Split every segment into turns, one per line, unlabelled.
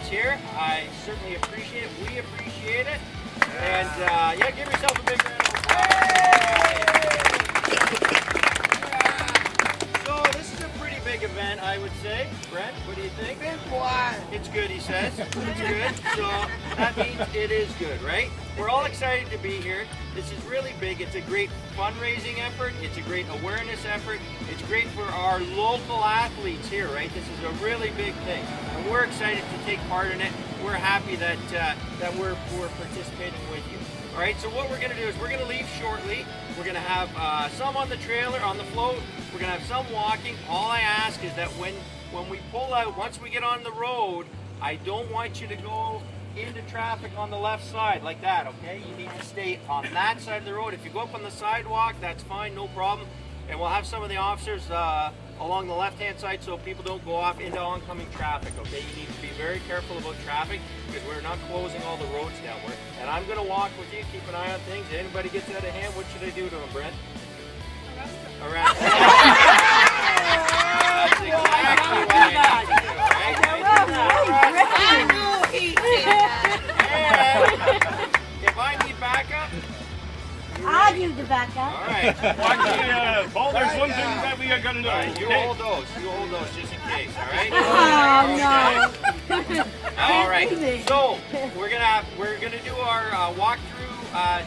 it's here. I certainly appreciate it. We appreciate it. And yeah, give yourself a big round of applause. So this is a pretty big event, I would say. Brent, what do you think?
Big one.
It's good, he says. It's good. So that means it is good, right? We're all excited to be here. This is really big. It's a great fundraising effort. It's a great awareness effort. It's great for our local athletes here, right? This is a really big thing. And we're excited to take part in it. We're happy that we're participating with you. All right, so what we're going to do is we're going to leave shortly. We're going to have some on the trailer, on the float. We're going to have some walking. All I ask is that when we pull out, once we get on the road, I don't want you to go into traffic on the left side like that, okay? You need to stay on that side of the road. If you go up on the sidewalk, that's fine, no problem. And we'll have some of the officers along the left-hand side so people don't go off into oncoming traffic, okay? You need to be very careful about traffic because we're not closing all the roads down. And I'm going to walk with you, keep an eye on things. If anybody gets out of hand, what should I do to them, Brent? Arrest them. That's exactly what I need to do, right? If I need backup,
I need the backup.
all right.
Paul, there's one thing that we are going to do.
All right, you hold those. You hold those just in case. All right.
Oh no.
All right. So we're gonna do our walk through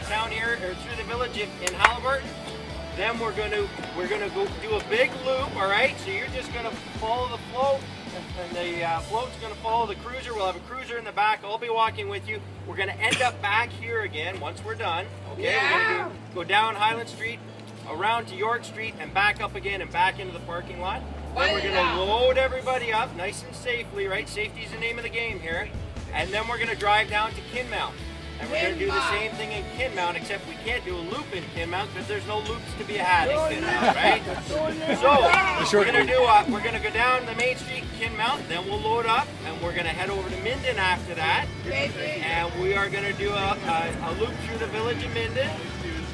town here or through the village in Haliburton. Then we're gonna go do a big loop. All right. So you're just gonna follow the float. And the float's going to follow the cruiser. We'll have a cruiser in the back. I'll be walking with you. We're going to end up back here again once we're done. Okay,
Yeah.
We're going to go down Highland Street, around to York Street, and back up again and back into the parking lot. Then we're going to load everybody up nice and safely, right? Safety is the name of the game here. And then we're going to drive down to Kinmount. And we're going to do the same thing in Kinmount, except we can't do a loop in Kinmount because there's no loops to be had in Kinmount, right? So we're going to go down the main street in Kinmount, then we'll load up, and we're going to head over to Minden after that. And we are going to do a loop through the village of Minden.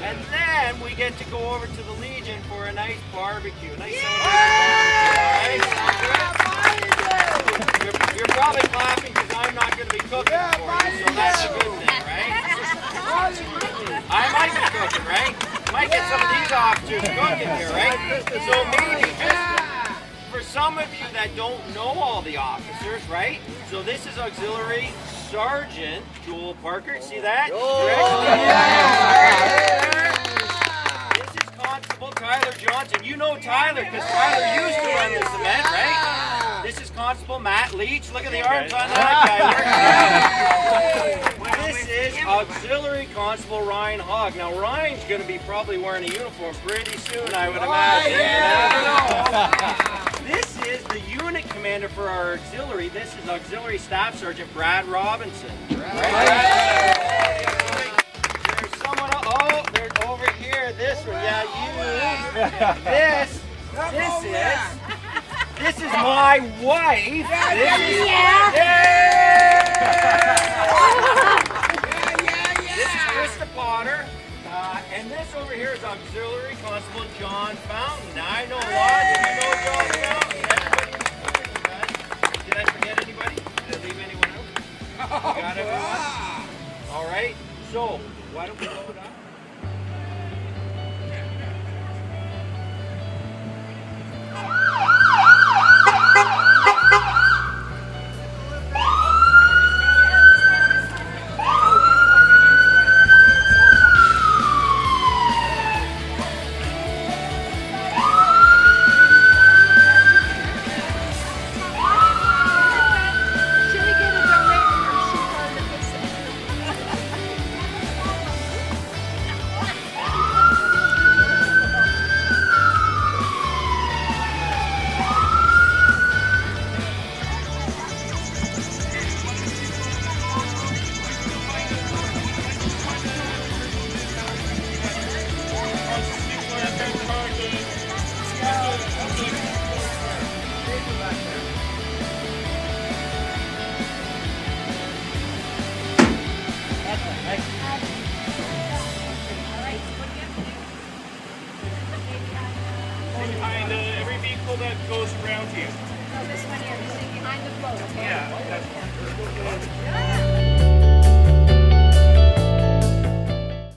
And then we get to go over to the Legion for a nice barbecue, a nice celebration. You're probably clapping because I'm not going to be cooking for you, so that's a good thing, right? I might be cooking, right? Might get some of these officers cooking here, right? So maybe just for some of you that don't know all the officers, right? So this is Auxiliary Sergeant Joel Parker. See that? This is Constable Tyler Johnson. You know Tyler because Tyler used to run this event, right? This is Constable Matt Leach. Look at the arms on that guy. This is Auxiliary Constable Ryan Hogg. Now Ryan's going to be probably wearing a uniform pretty soon, I would imagine. This is the unit commander for our auxiliary. This is Auxiliary Staff Sergeant Brad Robinson. There's someone else. Oh, they're over here. This one. Yeah, you. This is my wife. This is Krista Potter. And this over here is Auxiliary Constable John Fountain. Now I know a lot. Did you know John Fountain? Did I forget anybody? Did I leave anyone out? You got everyone? All right. So why don't we load up?
Behind every vehicle that goes around here.
So this one here, behind the float, okay?